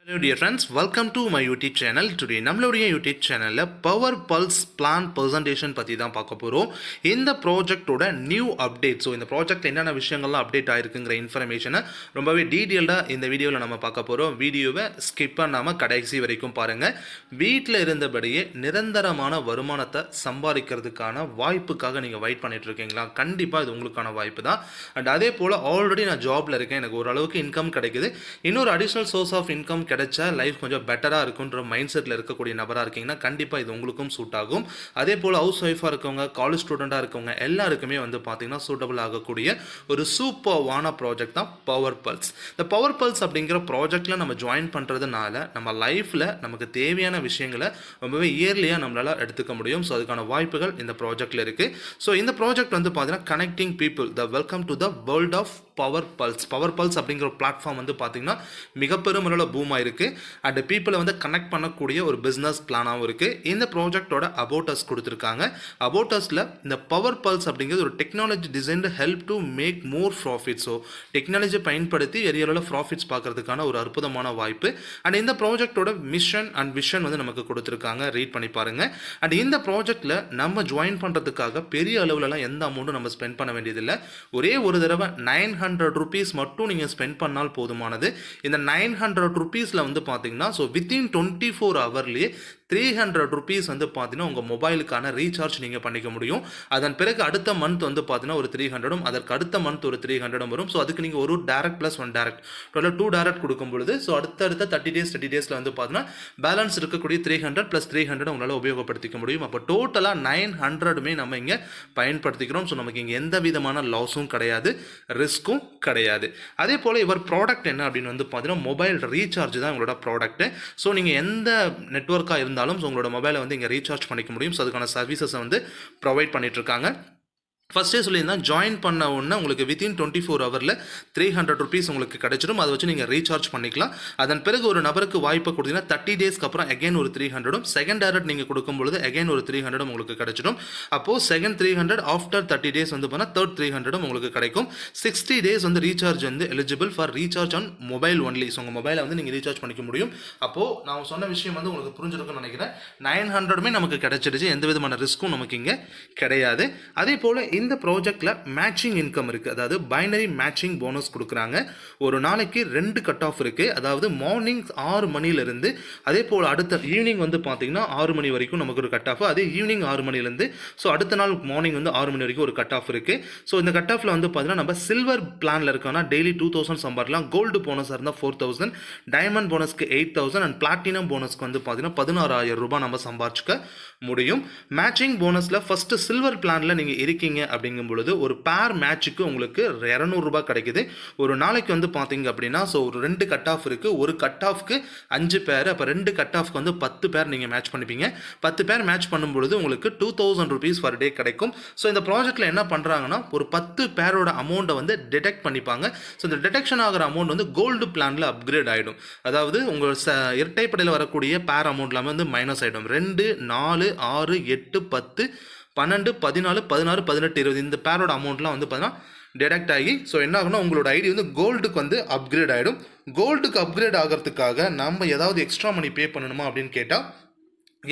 Hello dear friends, welcome to my YouTube channel. Today நம்மளுடைய YouTube channelல Power Pulse Plan Presentation பற்றி தான் பார்க்க போகிறோம். இந்த ப்ராஜெக்டோட நியூ அப்டேட், ஸோ இந்த ப்ராஜெக்ட் என்னென்ன விஷயங்கள்லாம் அப்டேட் ஆயிருக்குங்கிற இன்ஃபர்மேஷனை ரொம்பவே டீட்டெயில்டாக இந்த வீடியோவில் நம்ம பார்க்க போகிறோம். வீடியோவை ஸ்கிப் பண்ணாமல் கடைசி வரைக்கும் பாருங்கள். வீட்டில் இருந்தபடியே நிரந்தரமான வருமானத்தை சம்பாதிக்கிறதுக்கான வாய்ப்புக்காக நீங்கள் வெயிட் பண்ணிட்டு இருக்கீங்களா? கண்டிப்பாக இது உங்களுக்கான வாய்ப்பு தான். அண்ட் அதே போல் ஆல்ரெடி நான் ஜாபில் இருக்கேன், எனக்கு ஓரளவுக்கு இன்கம் கிடைக்குது, இன்னொரு அடிஷ்னல் சோர்ஸ் ஆஃப் இன்கம் கிடைச்சா லைஃப் கொஞ்சம் பெட்டராக இருக்குன்ற மைண்ட் செட்டில் இருக்கக்கூடிய நபராக இருக்கீங்கன்னா கண்டிப்பாக இது உங்களுக்கும் சூட் ஆகும். அதே போல் ஹவுஸ் ஒய்ஃபாக இருக்கவங்க, காலேஜ் ஸ்டூடெண்ட்டாக இருக்கவங்க எல்லாருக்குமே பார்த்தீங்கன்னா சூட்டபிள் ஆகக்கூடிய ஒரு சூப்பர்வான ப்ராஜெக்ட் தான் பவர் பல்ஸ். இந்த பவர் பல்ஸ் அப்படிங்கிற ப்ராஜெக்டில் நம்ம ஜாயின் பண்ணுறதுனால நம்ம லைஃப்பில் நமக்கு தேவையான விஷயங்களை ரொம்பவே இயர்லியாக நம்மளால் எடுத்துக்க முடியும். ஸோ அதுக்கான வாய்ப்புகள் இந்த ப்ராஜெக்டில் இருக்குது. ஸோ இந்த ப்ராஜெக்ட் பார்த்தீங்கன்னா connecting people the welcome to the world of power pulse. Power pulse அப்படிங்கிற பிளாட்ஃபார்ம் பார்த்தீங்கன்னா மிகப்பெரும் முறையில் பூம் ஆயிருக்கு. அண்ட் பீப்புளை கனெக்ட் பண்ணக்கூடிய ஒரு பிஸ்னஸ் பிளானாகவும் இருக்குது. இந்த ப்ராஜெக்டோட அபோட்டஸ் கொடுத்துருக்காங்க. அபோட்டஸில் இந்த பவர் பல்ஸ் அப்படிங்கிறது ஒரு technology design help to make more profit. So technology பயன்படுத்தி பெரிய அளவில் ப்ராஃபிட்ஸ் பார்க்கறதுக்கான ஒரு அற்புதமான வாய்ப்பு. அண்ட் இந்த ப்ராஜெக்டோட மிஷன் அண்ட் விஷன் நமக்கு கொடுத்துருக்காங்க, ரீட் பண்ணி பாருங்க. அண்ட் இந்த ப்ராஜெக்டில் நம்ம ஜாயின் பண்ணுறதுக்காக பெரிய அளவுலலாம் எந்த அமௌண்ட்டும் நம்ம ஸ்பெண்ட் பண்ண வேண்டியதில்லை. ஒரே ஒரு தடவை 900 rupees மட்டும் நீங்கள் ஸ்பெண்ட் பண்ணால் போதுமானது. இந்த 900 rupeesல பார்த்தீங்கன்னா ஸோ வித்தின் 24 hourலேயே 300 rupees பார்த்தீங்கன்னா உங்கள் மொபைலுக்கான ரீசார்ஜ் நீங்கள் பண்ணிக்க முடியும். அதன் பிறகு அடுத்த மந்த் பார்த்தீங்கன்னா ஒரு 300, அதற்கு அடுத்த மந்த் ஒரு 300 வரும். ஸோ அதுக்கு நீங்கள் ஒரு direct plus 1 direct, total 2 direct கொடுக்கும் பொழுது ஸோ அடுத்த 30 டேஸில் பார்த்தீங்கன்னா பேலன்ஸ் இருக்கக்கூடிய 300 + 300 உங்களால் உபயோகப்படுத்திக்க முடியும். அப்போ டோட்டலாக 900 நம்ம இங்கே பயன்படுத்திக்கிறோம். ஸோ நமக்கு இங்கே எந்த விதமான லாஸும் கிடையாது, ரிஸ்க்கும் கிடையாது. அதே போல் இவர் ப்ராடக்ட் என்ன அப்படின்னு பார்த்தீங்கன்னா மொபைல் ரீசார்ஜ் தான் உங்களோட ப்ராடக்ட். ஸோ நீங்கள் எந்த நெட்வொர்க்காக இருந்தாலும் உங்களோட மொபைலை இங்கே ரீசார்ஜ் பண்ணிக்க முடியும். ஸோ அதுக்கான சர்வீசஸை ப்ரொவைட் பண்ணிட்டு இருக்காங்க. ஃபஸ்ட்டே சொல்லியிருந்தேன், ஜாயின் பண்ண உடனே உங்களுக்கு வித்தின் 24 ஹவரில் 300 rupees உங்களுக்கு கிடைச்சிடும். அதை வச்சு நீங்கள் ரீசார்ஜ் பண்ணிக்கலாம். அதன் பிறகு ஒரு நபருக்கு வாய்ப்பை கொடுத்தீங்கன்னா 30 டேஸ்க்கு அப்புறம் அகைன் ஒரு 300, செகண்ட் டேரக்ட் நீங்கள் கொடுக்கும்பொழுது அகைன் ஒரு 300 உங்களுக்கு கிடைச்சிடும். அப்போது செகண்ட் 300 ஆஃப்டர் 30 டேஸ் போனால் தேர்ட் 300 உங்களுக்கு கிடைக்கும். 60 days recharge eligible for recharge on mobile only. So உங்கள் மொபைலை நீங்கள் ரீசார்ஜ் பண்ணிக்க முடியும். அப்போது நான் சொன்ன விஷயம் உங்களுக்கு புரிஞ்சிருக்குன்னு நினைக்கிறேன். 900 நமக்கு கிடைச்சிடுச்சு, எந்த விதமான ரிஸ்க்கும் நமக்கு இங்கே கிடையாது. அதே போல் இந்த ப்ராஜெக்டில் மேட்சிங் இன்கம் இருக்குது, அதாவது பைனரி மேட்சிங் போனஸ் கொடுக்குறாங்க. ஒரு நாளைக்கு 2 கட் ஆஃப் இருக்குது. அதாவது மார்னிங் 6 மணிலேருந்து அதே போல் அடுத்த ஈவினிங் பார்த்தீங்கன்னா 6 மணி வரைக்கும் நமக்கு ஒரு கட் ஆஃப். அதே ஈவினிங் 6 மணிலேருந்து ஸோ அடுத்த நாள் மார்னிங் 6 மணி வரைக்கும் ஒரு கட் ஆஃப் இருக்குது. ஸோ இந்த கட் ஆஃபில் பார்த்தீங்கன்னா நம்ம சில்வர் பிளானில் இருக்கோன்னா டெய்லி 2000 சம்பாதிக்கலாம். கோல்டு போனஸாக இருந்தால் 4000, டைமண்ட் போனஸ்க்கு 8000 அண்ட் பிளாட்டினம் போனஸ்க்கு பார்த்தீங்கன்னா 16,000 ரூபாய் நம்ம சம்பாதிச்சுக்க முடியும். மேட்சிங் போனஸில் ஃபஸ்ட்டு சில்வர் பிளானில் நீங்கள் இருக்கீங்க அப்படிங்கும் பொழுது ஒரு பேர் மேட்சுக்கு உங்களுக்கு 200 ரூபாய் கிடைக்குது. ஒரு நாளைக்கு பார்த்தீங்க அப்படின்னா ஸோ ஒரு 2 கட் ஆஃப் இருக்குது. ஒரு கட் ஆஃப்க்கு 5 பேர், அப்போ 2 கட் ஆஃப்க்கு 10 பேர் நீங்கள் மேட்ச் பண்ணிப்பீங்க. 10 பேர் மேட்ச் பண்ணும்பொழுது உங்களுக்கு 2000 rupees பர் டே கிடைக்கும். ஸோ இந்த ப்ராஜெக்டில் என்ன பண்ணுறாங்கன்னா ஒரு 10 பேரோட அமௌண்ட்டை டிடெக்ட் பண்ணிப்பாங்க. ஸோ இந்த டிடெக்ஷன் ஆகிற அமௌண்ட் கோல்டு பிளானில் அப்கிரேட் ஆகிடும். அதாவது உங்கள் இரட்டைப்படையில் வரக்கூடிய பேர் அமௌண்ட் எல்லாமே மைனஸ் ஆகிடும். 2, 4, 6, 8, 10, 12, 14, 16, 18, 20 இந்த பேரோட அமௌண்ட்லாம் பார்த்தீங்கன்னா டிடெக்ட் ஆகி ஸோ என்ன ஆகுனா உங்களோட ஐடி கோல்டுக்கு அப்கிரேட் ஆகிடும். கோல்டுக்கு அப்கிரேட் ஆகிறதுக்காக நம்ம ஏதாவது எக்ஸ்ட்ரா மணி பே பண்ணணுமா அப்படின்னு கேட்டால்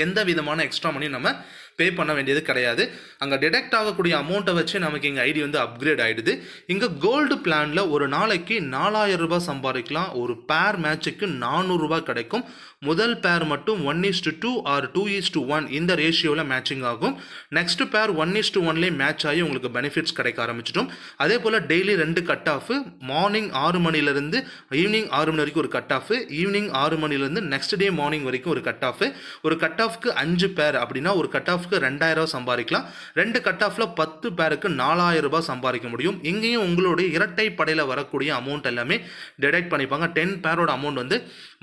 எந்த விதமான எக்ஸ்ட்ரா மணி நம்ம பே பண்ண வேண்டியது கிடையாது. அங்கே டிடெக்ட் ஆகக்கூடிய அமௌண்ட்டை வச்சு நமக்கு இங்கே ஐடி அப்கிரேட் ஆகிடுது. இங்கே கோல்டு பிளானில் ஒரு நாளைக்கு 4000 ரூபாய் சம்பாதிக்கலாம். ஒரு பேர் மேட்சுக்கு 400 ரூபாய் கிடைக்கும். முதல் பேர் மட்டும் 1:2 ஆர் 2:1 இந்த ரேஷியோவில் மேட்சிங் ஆகும். நெக்ஸ்ட் பேர் 1:1 மேட்ச் ஆகி உங்களுக்கு பெனிஃபிட்ஸ் கிடைக்க ஆரம்பிச்சிடும். அதே போல் டெய்லி 2 கட் ஆஃப், மார்னிங் 6 மணிலேருந்து ஈவினிங் 6 மணி வரைக்கும் ஒரு கட் ஆஃப், ஈவினிங் 6 மணிலேருந்து நெக்ஸ்ட் டே மார்னிங் வரைக்கும் ஒரு கட் ஆஃப். ஒரு கட் ஆஃப்க்கு 5 பேர் அப்படின்னா ஒரு கட் ஆஃப்க்கு 2000 சம்பாதிக்கலாம். 2 கட் ஆஃப்ல 10 பேருக்கு 4000 ரூபாய் சம்பாதிக்க முடியும். இங்கேயும் உங்களுடைய இரட்டை படையில் வரக்கூடிய அமௌண்ட் எல்லாமே டிடெக்ட் பண்ணிப்பாங்க. 10 பேரோட அமௌண்ட்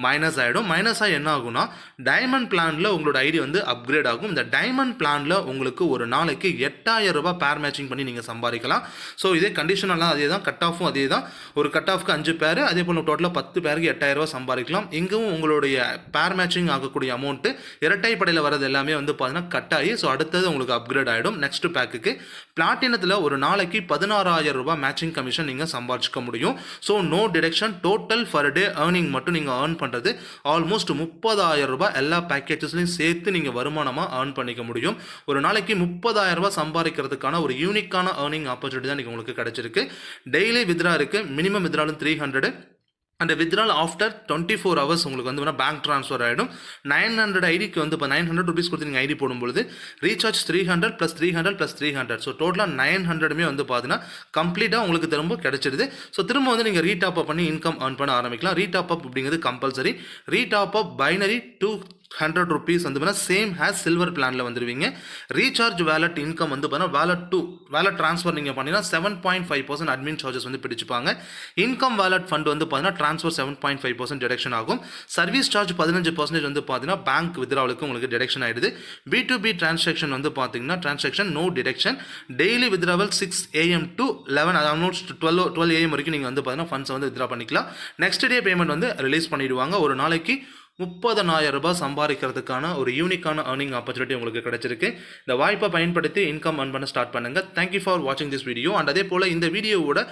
மைனஸ் ஆகிடும். மைனஸ் ஆகி என்ன ஆகும்னா டைமண்ட் பிளானில் உங்களோட ஐடி அப்கிரேட் ஆகும். இந்த டைமண்ட் பிளானில் உங்களுக்கு ஒரு நாளைக்கு 8000 ரூபாய் பேர் மேட்சிங் பண்ணி நீங்கள் சம்பாதிக்கலாம். ஸோ இதே கண்டிஷனெல்லாம் அதே தான், கட் ஆஃபும் அதே தான். ஒரு கட் ஆஃப்க்கு 5 பேர், அதே போல் டோட்டலாக 10 பேருக்கு 8000 ரூபாய் சம்பாதிக்கலாம். இங்கும் உங்களுடைய பேர் மேட்சிங் ஆகக்கூடிய அமௌண்ட்டு இரட்டை படையில் வரது எல்லாமே பார்த்தீங்கன்னா கட் ஆகி ஆகி ஸோ அடுத்தது உங்களுக்கு அப்கிரேட் ஆகிடும் நெக்ஸ்ட் பேக்குக்கு. பிளாட்டினத்தில் ஒரு நாளைக்கு 16,000 ரூபாய் மேட்சிங் கமிஷன் நீங்கள் சம்பாதிச்சிக்க முடியும். ஸோ நோ டிடக்ஷன், டோட்டல் ஃபர் டே ஏர்னிங் மட்டும் நீங்கள் ஏர்ன் பண்ணுறது ஆல்மோஸ்ட் 30,000 ரூபாய் எல்லா பேக்கேஜஸ்லையும் சேர்த்து நீங்கள் வருமானமாக ஏர்ன் பண்ணிக்க முடியும். ஒரு நாளைக்கு 30,000 ரூபாய் சம்பாதிக்கிறதுக்கான ஒரு யூனிக்கான ஏர்னிங் ஆப்பர்ச்சுனிட்டி தான் நீங்கள் உங்களுக்கு கிடைச்சிருக்கு. டெய்லி வித்ரா இருக்குது, மினிமம் வித்ராலும் 300 அண்ட் வித்ரால் ஆஃப்டர் 24 ஹவர்ஸ் உங்களுக்கு வந்து பேங்க் ட்ரான்ஸ்ஃபர் ஆகிடும். 900 ஐடிக்கு வந்து இப்போ 900 ருபீஸ் கொடுத்து நீங்கள் ஐடி போடும்பொழுது ரீசார்ஜ் 300 + 300 + 300 ஸோ டோட்டலாக 900மே வந்து பார்த்தீங்கன்னா கம்ப்ளீட்டாக உங்களுக்கு திரும்ப கிடைச்சிடுது. ஸோ திரும்ப வந்து நீங்கள் ரீடாப் அப் பண்ணி இன்கம் ஏர்ன் பண்ண ஆரம்பிக்கலாம். ரீடாப் அப் அப்படிங்கிறது கம்பல்சரி. ரீடாப் அப் பைனரி 200 ருபீஸ் வந்து பார்த்தீங்கன்னா சேம் ஹேஸ் சில்வர் பிளானில் வந்துடுவீங்க. ரீசார்ஜ் வேலட் இன்கம் வந்து பார்த்தீங்கன்னா வேலட் ட்ரான்ஸ்ஃபர் நீங்கள் பண்ணிங்கன்னா 7.5% அட்மின் சார்ஜஸ் வந்து பிடிச்சிப்பாங்க. இன்கம் வேலட் ஃபண்ட் வந்து பார்த்தீங்கன்னா ட்ரான்ஸ்ஃபர் 7.5% டிடக்ஷன் ஆகும். சர்வீஸ் சார்ஜ் 15% வந்து பார்த்தீங்கன்னா பேங்க் வித்ராவலுக்கு உங்களுக்கு டிடக்ஷன் ஆகிடுது. B2B டிரான்சாக்ஷன் வந்து பார்த்தீங்கன்னா transaction no deduction. Daily withdrawal 6 AM to 11 almost 12 AM வரைக்கும் நீங்கள் வந்து பார்த்தீங்கன்னா ஃபண்ட்ஸை வந்து வித்ரா பண்ணிக்கலாம். நெக்ஸ்ட் டே பேமெண்ட் வந்து ரிலீஸ் பண்ணிடுவாங்க. ஒரு நாளைக்கு 30,000 ரூபாய் சம்பாதிக்கிறதுக்கான ஒரு யூனிக்கான ஏர்னிங் ஆப்பர்ச்சுனிட்டி உங்களுக்கு கிடைச்சிருக்கு. இந்த வாய்ப்பை பயன்படுத்தி இன்கம் ஏர்ன் பண்ண ஸ்டார்ட் பண்ணுங்க. தேங்க்யூ ஃபார் வாட்சிங் திஸ் வீடியோ. அண்ட் அதே போல் இந்த வீடியோவோட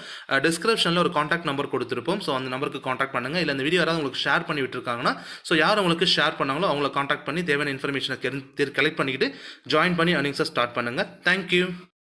டிஸ்கிரிப்ஷனில் ஒரு காண்டாக்ட் நம்பர் கொடுத்துருப்போம். ஸோ அந்த நம்பருக்கு காண்டாக்ட் பண்ணுங்கள். இல்லை இந்த வீடியோ யாராவது உங்களுக்கு ஷேர் பண்ணி விட்டுருக்காங்கன்னா ஸோ யார் உங்களுக்கு ஷேர் பண்ணாங்களோ அவங்கள காண்டாக்ட் பண்ணி தேவையான இன்ஃபர்மேஷனை கலெக்ட் பண்ணிக்கிட்டு ஜாயின் பண்ணி ஏர்னிங்ஸை ஸ்டார்ட் பண்ணுங்கள். தேங்க்யூ.